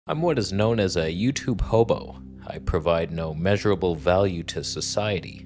I'm what is known as a YouTube hobo. I provide no measurable value to society.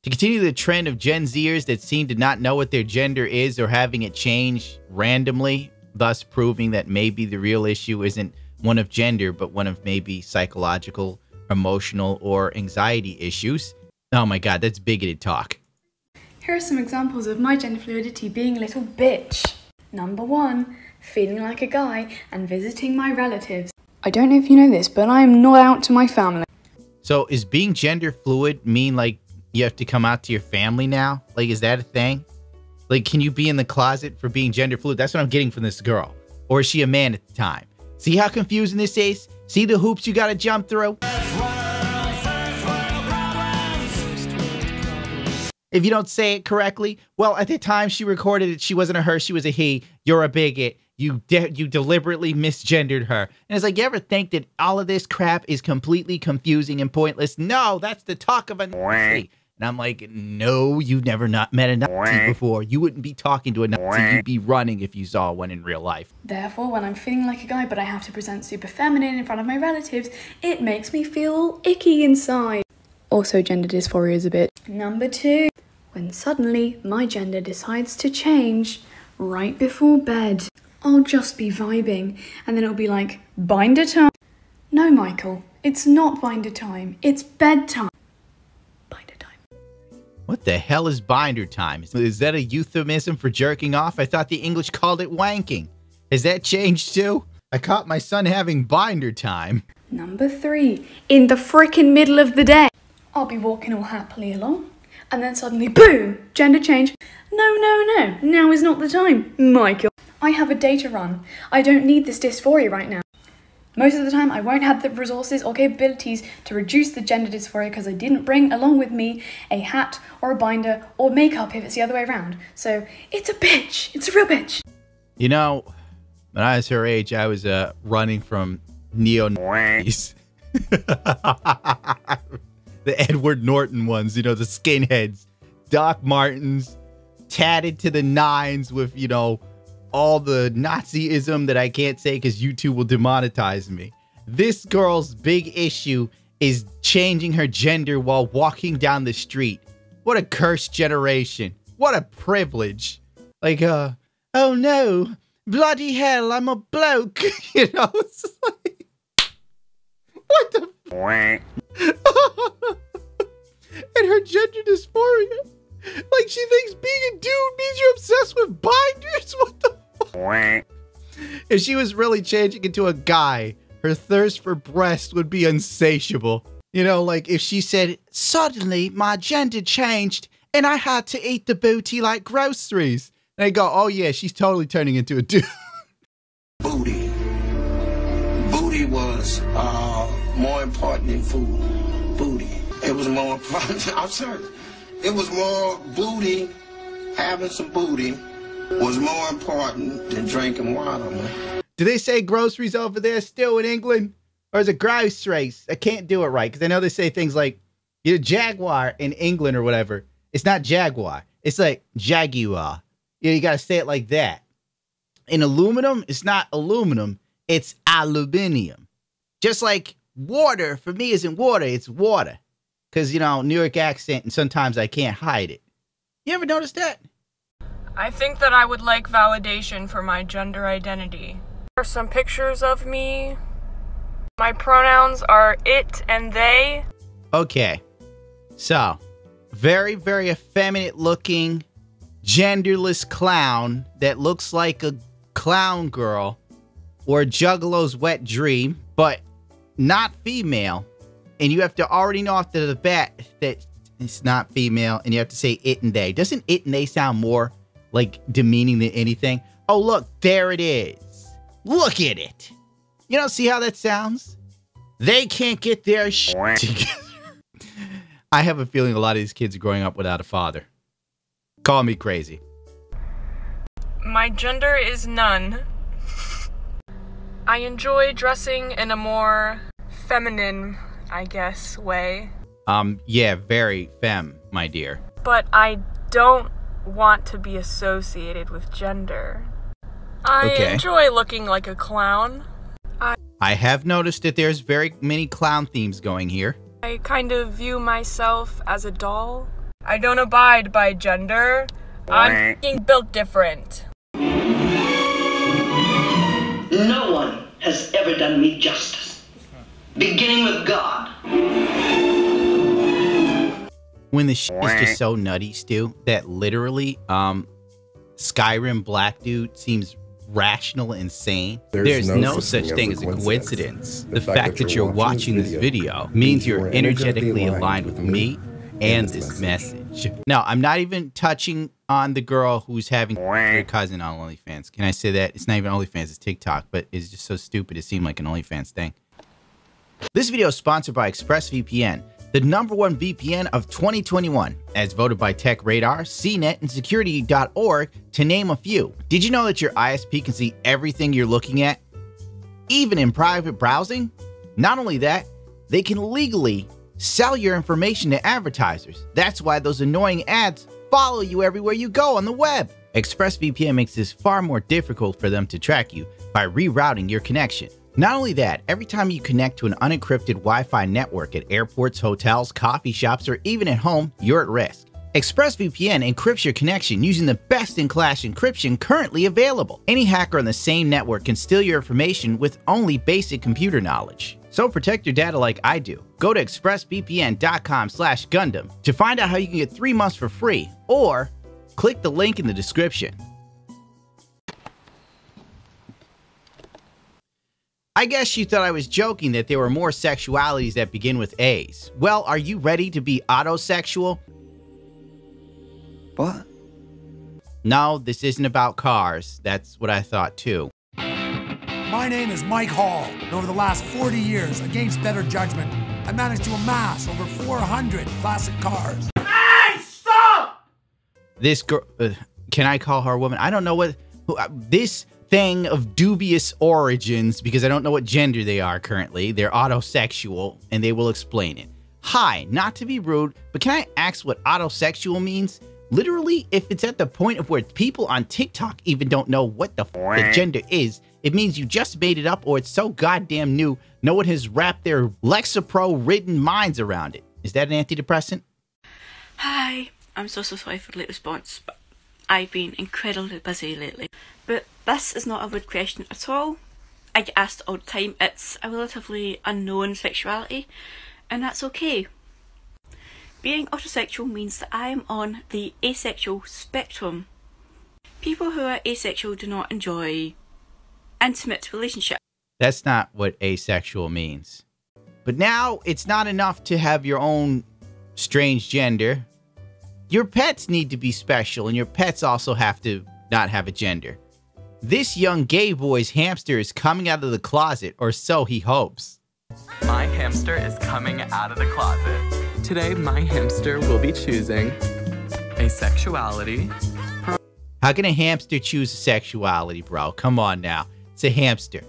To continue the trend of Gen Zers that seem to not know what their gender is or having it change randomly, thus proving that maybe the real issue isn't one of gender, but one of maybe psychological, emotional, or anxiety issues. Oh my god, that's bigoted talk. Here are some examples of my gender fluidity being a little bitch. Number 1, feeling like a guy and visiting my relatives. I don't know if you know this, but I am not out to my family. So is being gender fluid mean like you have to come out to your family now? Like, is that a thing? Like, can you be in the closet for being gender fluid? That's what I'm getting from this girl. Or is she a man at the time? See how confusing this is? See the hoops you gotta jump through? If you don't say it correctly, well, at the time she recorded it, she wasn't a her, she was a he. You're a bigot. You deliberately misgendered her. And it's like, you ever think that all of this crap is completely confusing and pointless? No, that's the talk of a Nazi. And I'm like, no, you've never not met a Nazi before. You wouldn't be talking to a Nazi. You'd be running if you saw one in real life. Therefore, when I'm feeling like a guy but I have to present super feminine in front of my relatives, it makes me feel icky inside. Also, gender dysphoria is a bit. Number 2, when suddenly my gender decides to change right before bed. I'll just be vibing, and then it'll be like, binder time. No, Michael, it's not binder time, it's bedtime. Binder time. What the hell is binder time? Is that a euphemism for jerking off? I thought the English called it wanking. Has that changed too? I caught my son having binder time. Number 3, in the frickin' middle of the day. I'll be walking all happily along, and then suddenly, boom, gender change. No, now is not the time, Michael. I have a day to run. I don't need this dysphoria right now. Most of the time, I won't have the resources or capabilities to reduce the gender dysphoria because I didn't bring along with me a hat or a binder or makeup if it's the other way around. So, it's a bitch. It's a real bitch. You know, when I was her age, I was running from neo-Nazis. The Edward Norton ones, you know, the skinheads. Doc Martens, tatted to the nines with, you know, all the Nazism that I can't say because YouTube will demonetize me. This girl's big issue is changing her gender while walking down the street. What a cursed generation. What a privilege. Like, oh no, bloody hell, I'm a bloke. You know, it's like, what the and her gender dysphoria. Like, she thinks being a dude means you're obsessed with binders? What the fuck? If she was really changing into a guy, her thirst for breast would be insatiable. You know, like if she said, suddenly my gender changed and I had to eat the booty like groceries. And they go, oh yeah, she's totally turning into a dude. Booty. Booty was more important than food. Booty. It was more important. I'm sorry. It was more booty. Having some booty was more important than drinking water, man. Do they say groceries over there still in England? Or is it groceries? I can't do it right because I know they say things like, you know, Jaguar in England or whatever. It's not Jaguar. It's like Jaguar. You know, you got to say it like that. In aluminum, it's not aluminum. It's aluminium. Just like water, for me, isn't water. It's water. Because, you know, New York accent, and sometimes I can't hide it. You ever notice that? I think that I would like validation for my gender identity. There are some pictures of me. My pronouns are it and they. Okay. So, very, very effeminate looking, genderless clown that looks like a clown girl or a juggalo's wet dream, but not female. And you have to already know off the bat that it's not female, and you have to say it and they. Doesn't it and they sound more like demeaning than anything? Oh, look, there it is. Look at it. You don't see how that sounds? They can't get their shit together. I have a feeling a lot of these kids are growing up without a father. Call me crazy. My gender is none. I enjoy dressing in a more feminine, I guess, way. Yeah, very femme, my dear. But I don't want to be associated with gender. I Okay. enjoy looking like a clown. I have noticed that there's very many clown themes going here. I kind of view myself as a doll. I don't abide by gender. I'm f***ing built different. No one has ever done me justice, beginning with God. When the shit is just so nutty, Stu, that literally, Skyrim black dude seems rational and sane. There's no such thing as a coincidence. The fact that you're watching this video means you're energetically aligned with me and this message. Now, I'm not even touching on the girl who's having her cousin on OnlyFans. Can I say that? It's not even OnlyFans, it's TikTok, but it's just so stupid it seemed like an OnlyFans thing. This video is sponsored by ExpressVPN, the #1 VPN of 2021, as voted by TechRadar, CNET, and Security.org, to name a few. Did you know that your ISP can see everything you're looking at, even in private browsing? Not only that, they can legally sell your information to advertisers. That's why those annoying ads follow you everywhere you go on the web. ExpressVPN makes this far more difficult for them to track you by rerouting your connection. Not only that, every time you connect to an unencrypted Wi-Fi network at airports, hotels, coffee shops, or even at home, you're at risk. ExpressVPN encrypts your connection using the best-in-class encryption currently available. Any hacker on the same network can steal your information with only basic computer knowledge. So protect your data like I do. Go to expressvpn.com/Gundam to find out how you can get 3 months for free, or click the link in the description. I guess you thought I was joking that there were more sexualities that begin with A's. Well, are you ready to be autosexual? What? No, this isn't about cars. That's what I thought too. My name is Mike Hall, and over the last 40 years, against better judgment, I managed to amass over 400 classic cars. Hey, stop! This girl, can I call her a woman? I don't know what, this thing of dubious origins, because I don't know what gender they are currently. They're autosexual, and they will explain it. Hi, not to be rude, but can I ask what autosexual means? Literally, if it's at the point of where people on TikTok even don't know what the gender is, it means you just made it up, or it's so goddamn new, no one has wrapped their Lexapro-ridden minds around it. Is that an antidepressant? Hi, I'm so sorry for the late response, but I've been incredibly busy lately. But this is not a rude question at all. I get asked all the time. It's a relatively unknown sexuality, and that's okay. Being autosexual means that I am on the asexual spectrum. People who are asexual do not enjoy intimate relationships. That's not what asexual means. But now it's not enough to have your own strange gender. Your pets need to be special, and your pets also have to not have a gender. This young gay boy's hamster is coming out of the closet, or so he hopes. My hamster is coming out of the closet. Today, my hamster will be choosing asexuality. How can a hamster choose a sexuality, bro? Come on now. It's a hamster.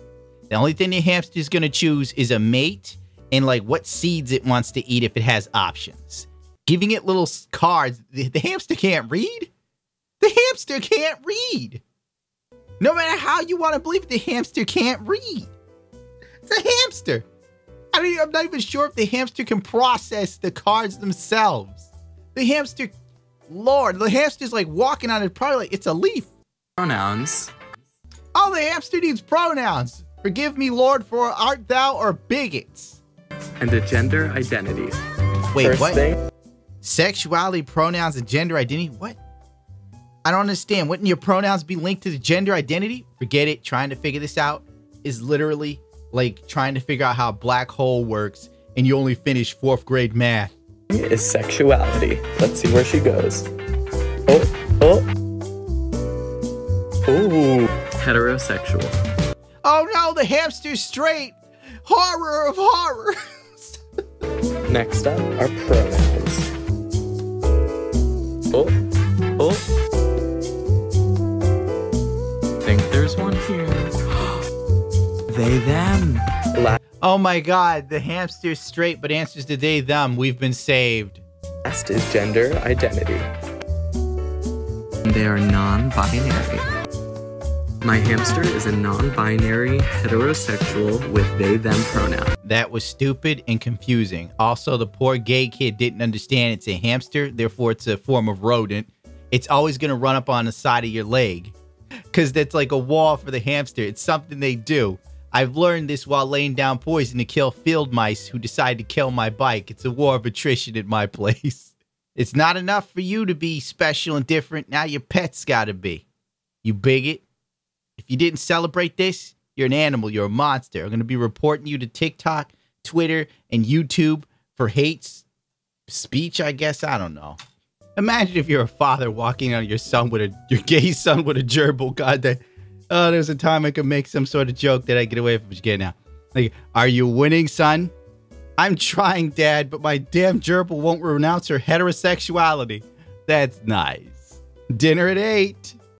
The only thing the hamster is going to choose is a mate and like what seeds it wants to eat if it has options. Giving it little cards. The hamster can't read. The hamster can't read. No matter how you want to believe it, the hamster can't read. It's a hamster. I'm not even sure if the hamster can process the cards themselves. The hamster, Lord, the hamster's like walking on it, probably like it's a leaf. Pronouns. Oh, the hamster needs pronouns. Forgive me, Lord, for art thou or bigots. And a gender identity. Wait, First what? thing- Sexuality, pronouns, and gender identity? What? I don't understand. Wouldn't your pronouns be linked to the gender identity? Forget it. Trying to figure this out is literally like trying to figure out how a black hole works and you only finish 4th grade math. Is sexuality. Let's see where she goes. Oh. Ooh. Heterosexual. Oh no, the hamster's straight. Horror of horrors. Next up are pronouns. Oh. Think there's one here. They, them. Oh my god, the hamster's straight but answers to they, them. We've been saved. Last is gender identity. they are non-binary. My hamster is a non-binary heterosexual with they/them pronoun. That was stupid and confusing. Also, the poor gay kid didn't understand it's a hamster, therefore it's a form of rodent. It's always going to run up on the side of your leg because that's like a wall for the hamster. It's something they do. I've learned this while laying down poison to kill field mice who decide to kill my bike. It's a war of attrition at my place. It's not enough for you to be special and different. Now your pet's got to be. You bigot. If you didn't celebrate this, you're an animal. You're a monster. I'm going to be reporting you to TikTok, Twitter, and YouTube for hate speech, I guess. I don't know. Imagine if you're a father walking on your gay son with a gerbil. God, there's a time I could make some sort of joke that I get away from. What you get now? Like, are you winning, son? I'm trying, Dad, but my damn gerbil won't renounce her heterosexuality. That's nice. Dinner at 8.